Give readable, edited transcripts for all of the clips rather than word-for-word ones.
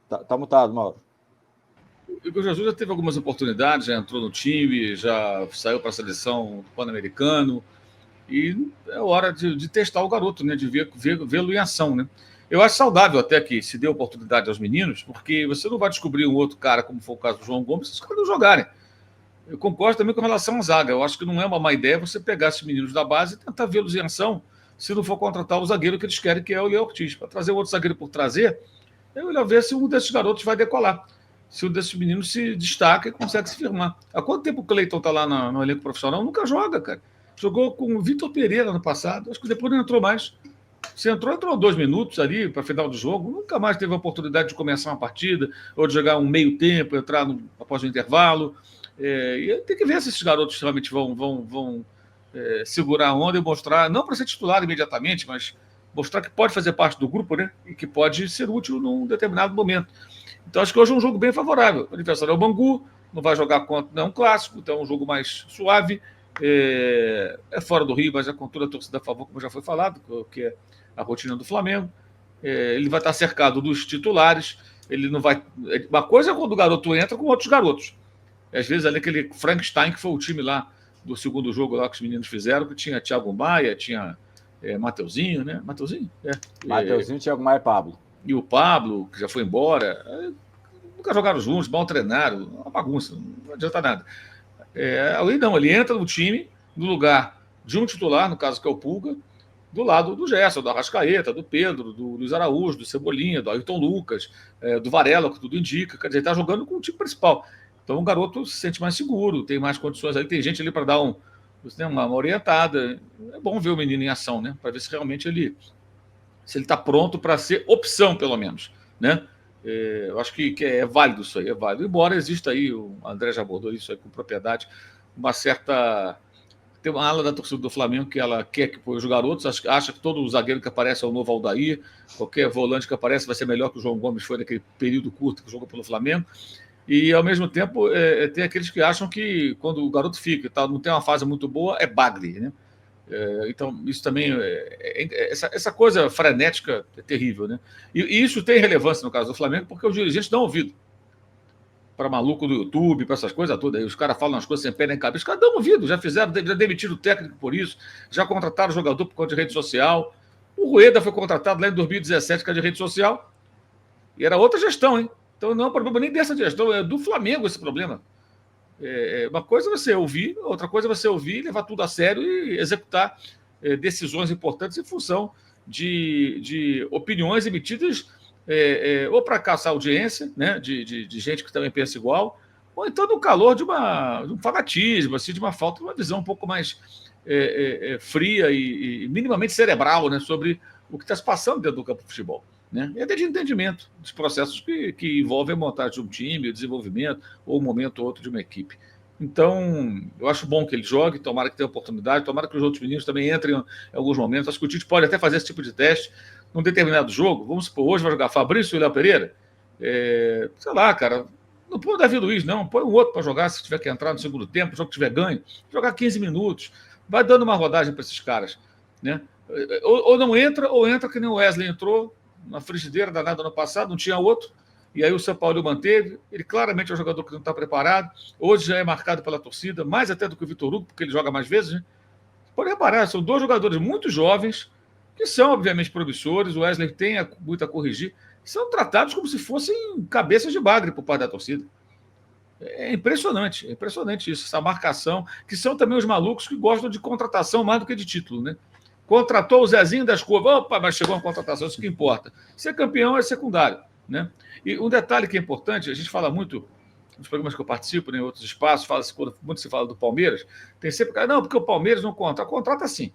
Tá mutado, Mauro. O Igor Jesus já teve algumas oportunidades, já entrou no time, já saiu para a seleção pan-americano, e é hora de testar o garoto, né? De vê-lo em ação, né? Eu acho saudável até que se dê oportunidade aos meninos, porque você não vai descobrir um outro cara, como foi o caso do João Gomes, se os caras não jogarem. Eu concordo também com relação à zaga. Eu acho que não é uma má ideia você pegar esses meninos da base e tentar vê-los em ação, se não for contratar o zagueiro que eles querem, que é o Léo Ortiz. Para trazer outro zagueiro por trazer, eu olho ver se um desses garotos vai decolar. Se um desses meninos se destaca e consegue se firmar. Há quanto tempo o Cleiton está lá no elenco profissional? Nunca joga, cara. Jogou com o Vitor Pereira no passado. Acho que depois não entrou mais. Se entrou 2 minutos ali para final do jogo. Nunca mais teve a oportunidade de começar uma partida ou de jogar um meio tempo, entrar após o intervalo. E tem que ver se esses garotos realmente vão segurar a onda e mostrar, não para ser titular imediatamente, mas mostrar que pode fazer parte do grupo, né? E que pode ser útil num determinado momento. Então, acho que hoje é um jogo bem favorável. O adversário é o Bangu, não vai jogar contra, não é um clássico, então é um jogo mais suave. É fora do Rio, mas é com toda a torcida a favor, como já foi falado, que é a rotina do Flamengo. Ele vai estar cercado dos titulares. Ele não vai. Uma coisa é quando o garoto entra com outros garotos. Às vezes, ali aquele Frankenstein, que foi o time lá do segundo jogo lá que os meninos fizeram, que tinha Thiago Maia, tinha Mateuzinho, né? Mateuzinho? Mateuzinho, Thiago Maia e Pablo. E o Pablo, que já foi embora, nunca jogaram juntos, mal treinaram, uma bagunça, não adianta nada. Ali não, ele entra no time, no lugar de um titular, no caso que é o Pulga, do lado do Gerson, do Arrascaeta, do Pedro, do Luiz Araújo, do Cebolinha, do Ayrton Lucas, do Varela, que tudo indica, quer dizer, ele está jogando com o time principal. Então o garoto se sente mais seguro, tem mais condições ali, tem gente ali para dar uma orientada. É bom ver o menino em ação, né? Para ver se realmente ele está pronto para ser opção, pelo menos, né? Eu acho que é válido isso aí, é válido. Embora exista aí, o André já abordou isso aí com propriedade, uma certa... Tem uma ala da torcida do Flamengo que ela quer que os garotos, acha que todo zagueiro que aparece é o novo Aldair, qualquer volante que aparece vai ser melhor que o João Gomes foi naquele período curto que jogou pelo Flamengo. E, ao mesmo tempo, tem aqueles que acham que quando o garoto fica e tal, não tem uma fase muito boa, é bagre, né? Então, isso também, essa coisa frenética é terrível, né? E isso tem relevância no caso do Flamengo, porque os dirigentes dão ouvido para maluco do YouTube, para essas coisas todas. Aí os caras falam as coisas sem pé nem cabeça. Os caras dão ouvido, já demitiram o técnico por isso, já contrataram o jogador por conta de rede social. O Rueda foi contratado lá em 2017 por causa de rede social. E era outra gestão, hein? Então não é um problema nem dessa gestão, é do Flamengo esse problema. Uma coisa é você ouvir, outra coisa é você ouvir, levar tudo a sério e executar decisões importantes em função de opiniões emitidas ou para caçar audiência, né, de gente que também pensa igual, ou então no calor de um fanatismo, assim, de uma falta de uma visão um pouco mais fria e minimamente cerebral, né, sobre o que está se passando dentro do campo de futebol. Né? E até de entendimento dos processos que envolvem a montagem de um time, o desenvolvimento, ou um momento ou outro de uma equipe. Então, eu acho bom que ele jogue, tomara que tenha oportunidade, tomara que os outros meninos também entrem em alguns momentos. Acho que o Tite pode até fazer esse tipo de teste num determinado jogo. Vamos supor, hoje vai jogar Fabrício e Léo Pereira. Sei lá, cara, não põe o Davi Luiz, não. Põe um outro para jogar se tiver que entrar no segundo tempo, o jogo tiver ganho. Jogar 15 minutos. Vai dando uma rodagem para esses caras. Né? Ou não entra, ou entra que nem o Wesley entrou, na frigideira danada no passado, não tinha outro, e aí o São Paulo manteve. Ele claramente é um jogador que não está preparado, hoje já é marcado pela torcida, mais até do que o Vitor Hugo, porque ele joga mais vezes, né? Pode reparar, são 2 jogadores muito jovens, que são obviamente promissores, o Wesley tem muito a corrigir, são tratados como se fossem cabeças de bagre por parte da torcida. É impressionante isso, essa marcação, que são também os malucos que gostam de contratação mais do que de título, né? Contratou o Zezinho das Curvas. Opa, mas chegou uma contratação, isso que importa. Ser campeão é secundário. Né? E um detalhe que é importante, a gente fala muito nos programas que eu participo, né, em outros espaços, quando muito se fala do Palmeiras, tem sempre cara, não, porque o Palmeiras não contrata. Contrata sim.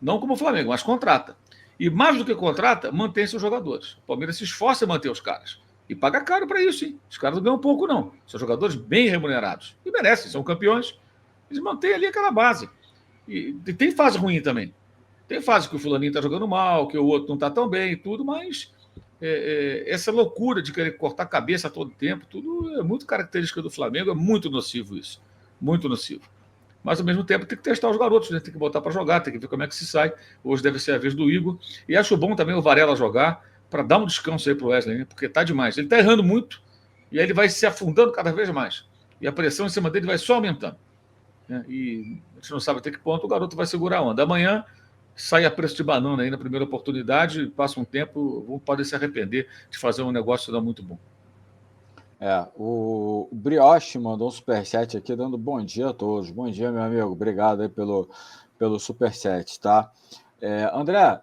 Não como o Flamengo, mas contrata. E mais do que contrata, mantém seus jogadores. O Palmeiras se esforça em manter os caras. E paga caro para isso, hein? Os caras não ganham pouco, não. São jogadores bem remunerados. E merecem, são campeões. Eles mantêm ali aquela base. E tem fase ruim também. Tem fase que o fulaninho está jogando mal, que o outro não está tão bem e tudo, mas essa loucura de querer cortar a cabeça a todo tempo, tudo é muito característica do Flamengo, é muito nocivo isso. Muito nocivo. Mas, ao mesmo tempo, tem que testar os garotos, né? Tem que botar para jogar, tem que ver como é que se sai. Hoje deve ser a vez do Igor. E acho bom também o Varela jogar, para dar um descanso aí para o Wesley, né? Porque tá demais. Ele está errando muito e aí ele vai se afundando cada vez mais. E a pressão em cima dele vai só aumentando. Né? E a gente não sabe até que ponto o garoto vai segurar a onda. Amanhã sai a preço de banana aí na primeira oportunidade, passa um tempo, pode se arrepender de fazer um negócio não muito bom. O Brioche mandou um superchat aqui dando bom dia a todos. Bom dia, meu amigo. Obrigado aí pelo superchat, tá? André,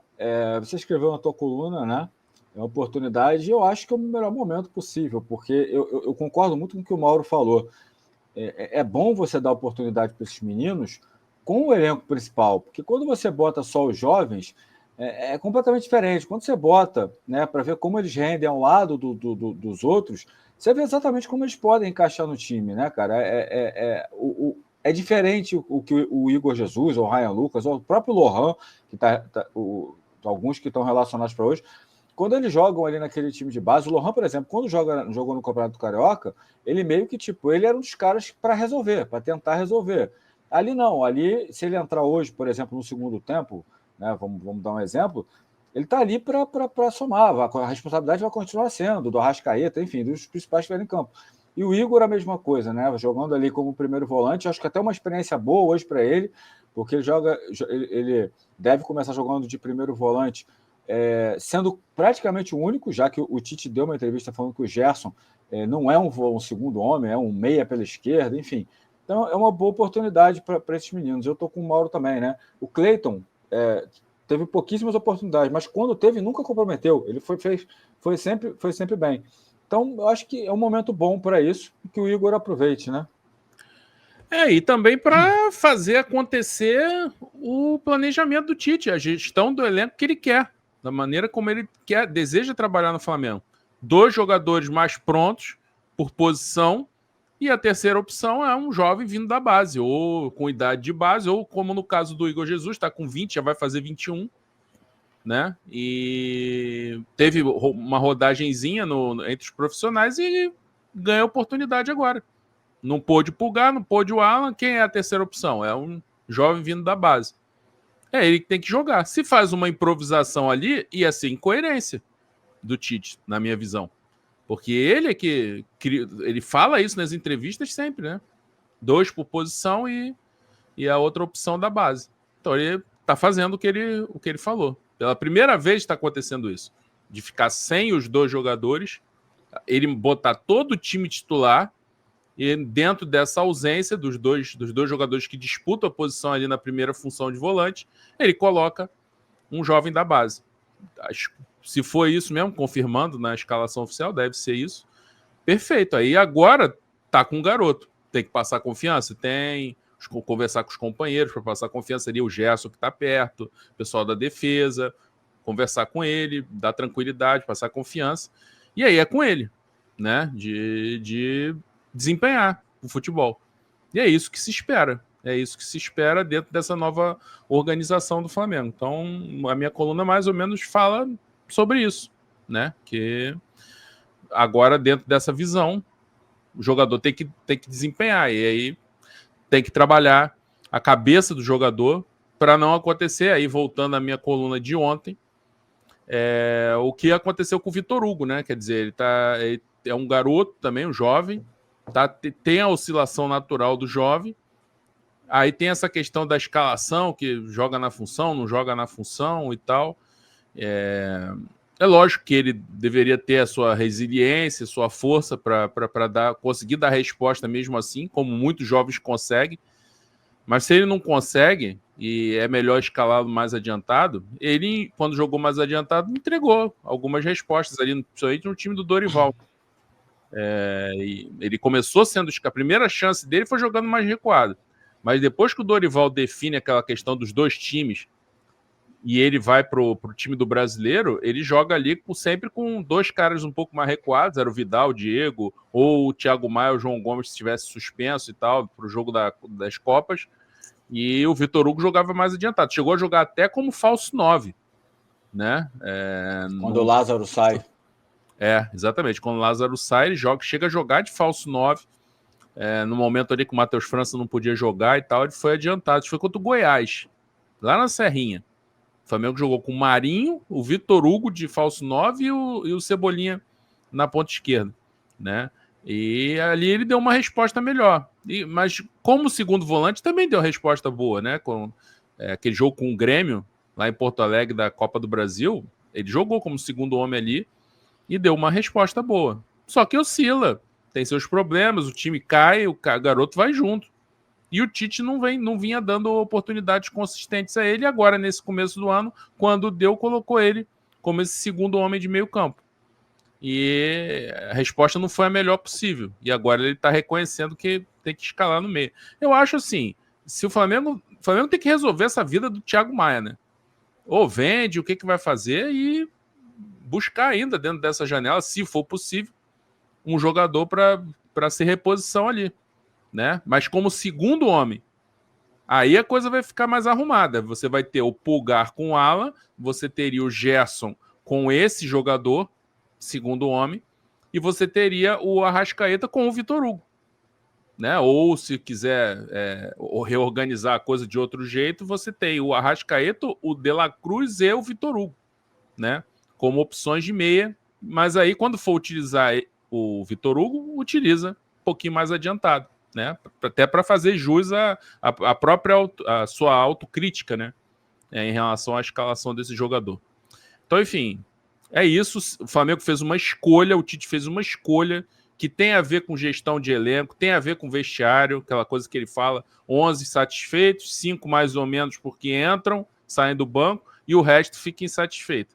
você escreveu na tua coluna, né? É uma oportunidade, e eu acho que é o melhor momento possível, porque eu concordo muito com o que o Mauro falou. É bom você dar oportunidade para esses meninos com o elenco principal, porque quando você bota só os jovens, é completamente diferente. Quando você bota, né, para ver como eles rendem ao lado dos outros, você vê exatamente como eles podem encaixar no time, né, cara? É diferente o que o Igor Jesus, ou o Ryan Lucas, ou o próprio Lohan, que alguns que estão relacionados para hoje, quando eles jogam ali naquele time de base, o Lohan, por exemplo, quando jogou no Campeonato Carioca, ele meio que, ele era um dos caras para resolver, para tentar resolver. Ali não, ali, se ele entrar hoje, por exemplo, no segundo tempo, né, vamos dar um exemplo, ele está ali para somar, a responsabilidade vai continuar sendo do Arrascaeta, enfim, dos principais que estiverem em campo. E o Igor a mesma coisa, né, jogando ali como primeiro volante, acho que até uma experiência boa hoje para ele, porque ele deve começar jogando de primeiro volante, sendo praticamente o único, já que o Tite deu uma entrevista falando que o Gerson não é um segundo homem, é um meia pela esquerda, enfim. Então é uma boa oportunidade para esses meninos. Eu estou com o Mauro também, né? O Cleiton teve pouquíssimas oportunidades, mas quando teve, nunca comprometeu. Ele foi sempre bem. Então, eu acho que é um momento bom para isso, que o Igor aproveite, né? E também para fazer acontecer o planejamento do Tite, a gestão do elenco que ele quer, da maneira como ele deseja trabalhar no Flamengo. 2 jogadores mais prontos por posição, e a terceira opção é um jovem vindo da base, ou com idade de base, ou como no caso do Igor Jesus, está com 20, já vai fazer 21, né? E teve uma rodagenzinha entre os profissionais e ganha oportunidade agora. Não pôde o Pulgar, não pôde o Alan. Quem é a terceira opção? É um jovem vindo da base. É ele que tem que jogar. Se faz uma improvisação ali, ia ser incoerência do Tite, na minha visão. Porque ele é que ele fala isso nas entrevistas sempre, né? 2 por posição e a outra opção da base. Então ele tá fazendo o que ele falou. Pela primeira vez está acontecendo isso. De ficar sem os 2 jogadores, ele botar todo o time titular, e dentro dessa ausência dos dois jogadores que disputam a posição ali na primeira função de volante, ele coloca um jovem da base. Se for isso mesmo, confirmando na escalação oficial, deve ser isso. Perfeito. Aí agora tá com o garoto. Tem que passar confiança? Tem. Conversar com os companheiros para passar confiança ali, o Gerson que está perto, o pessoal da defesa, conversar com ele, dar tranquilidade, passar confiança. E aí é com ele, né? De desempenhar o futebol. E é isso que se espera. É isso que se espera dentro dessa nova organização do Flamengo. Então, a minha coluna mais ou menos fala sobre isso, né? Que agora, dentro dessa visão, o jogador tem que desempenhar. E aí tem que trabalhar a cabeça do jogador para não acontecer, aí voltando à minha coluna de ontem, o que aconteceu com o Vitor Hugo, né? Quer dizer, ele é um garoto também, um jovem, tem a oscilação natural do jovem, aí tem essa questão da escalação, que joga na função, não joga na função e tal. É lógico que ele deveria ter a sua resiliência, sua força para conseguir dar resposta mesmo assim, como muitos jovens conseguem. Mas se ele não consegue, e é melhor escalá-lo mais adiantado, ele, quando jogou mais adiantado, entregou algumas respostas ali, principalmente no time do Dorival. Ele começou sendo... A primeira chance dele foi jogando mais recuado. Mas depois que o Dorival define aquela questão dos 2 times, e ele vai pro time do Brasileiro, ele joga ali sempre com 2 caras um pouco mais recuados, era o Vidal, o Diego, ou o Thiago Maia, o João Gomes, se estivesse suspenso e tal, pro jogo das Copas, e o Vitor Hugo jogava mais adiantado. Chegou a jogar até como falso 9, né? Quando o Lázaro sai. Exatamente. Quando o Lázaro sai, ele chega a jogar de falso 9, no momento ali que o Matheus França não podia jogar e tal, ele foi adiantado. Isso foi contra o Goiás, lá na Serrinha. O Flamengo jogou com o Marinho, o Vitor Hugo de falso 9 e o Cebolinha na ponta esquerda, né? E ali ele deu uma resposta melhor. Mas como segundo volante também deu uma resposta boa, né? Com aquele jogo com o Grêmio, lá em Porto Alegre, da Copa do Brasil, ele jogou como segundo homem ali e deu uma resposta boa. Só que oscila, tem seus problemas, o time cai, o garoto vai junto. E o Tite não vinha dando oportunidades consistentes a ele. E agora, nesse começo do ano, quando deu, colocou ele como esse segundo homem de meio campo. E a resposta não foi a melhor possível. E agora ele está reconhecendo que tem que escalar no meio. Eu acho assim, se o Flamengo tem que resolver essa vida do Thiago Maia, né? Ou vende, o que vai fazer e buscar ainda dentro dessa janela, se for possível, um jogador para ser reposição ali, né? Mas como segundo homem, aí a coisa vai ficar mais arrumada. Você vai ter o Pulgar com o Alan, você teria o Gerson com esse jogador, segundo homem, e você teria o Arrascaeta com o Vitor Hugo, né? Ou se quiser reorganizar a coisa de outro jeito, você tem o Arrascaeta, o De La Cruz e o Vitor Hugo, né? Como opções de meia, mas aí quando for utilizar o Vitor Hugo, utiliza um pouquinho mais adiantado, né? Até para fazer jus à própria a sua autocrítica, né? Em relação à escalação desse jogador. Então, enfim, é isso. O Flamengo fez uma escolha, o Tite fez uma escolha que tem a ver com gestão de elenco, tem a ver com vestiário, aquela coisa que ele fala, 11 satisfeitos, 5 mais ou menos porque entram, saem do banco, e o resto fica insatisfeito.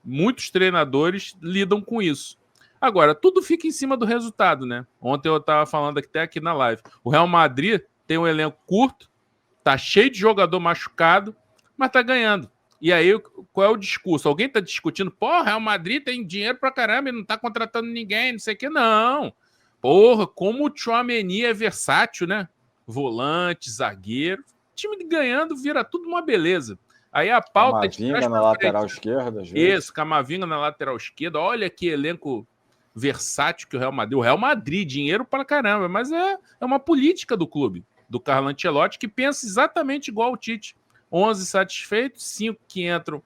Muitos treinadores lidam com isso. Agora, tudo fica em cima do resultado, né? Ontem eu estava falando até aqui na live. O Real Madrid tem um elenco curto, tá cheio de jogador machucado, mas tá ganhando. E aí, qual é o discurso? Alguém tá discutindo, porra, Real Madrid tem dinheiro pra caramba e não tá contratando ninguém, não sei o que. Não. Porra, como o Tchouaméni é versátil, né? Volante, zagueiro. Time ganhando vira tudo uma beleza. Aí a pauta... Camavinga na lateral esquerda, às vezes. Isso, Camavinga na lateral esquerda. Olha que elenco versátil que o Real Madrid. O Real Madrid, dinheiro pra caramba, mas é uma política do clube, do Carlo Ancelotti, que pensa exatamente igual ao Tite. 11 satisfeitos, 5 que entram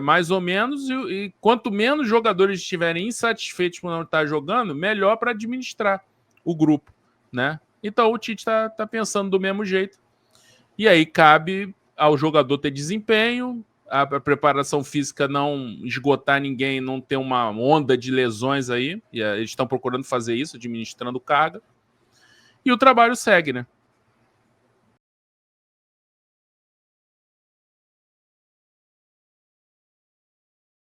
mais ou menos, e quanto menos jogadores estiverem insatisfeitos por não estar jogando, melhor para administrar o grupo, né? Então o Tite está pensando do mesmo jeito. E aí cabe ao jogador ter desempenho, a preparação física não esgotar ninguém, não ter uma onda de lesões aí, e eles estão procurando fazer isso, administrando carga, e o trabalho segue, né?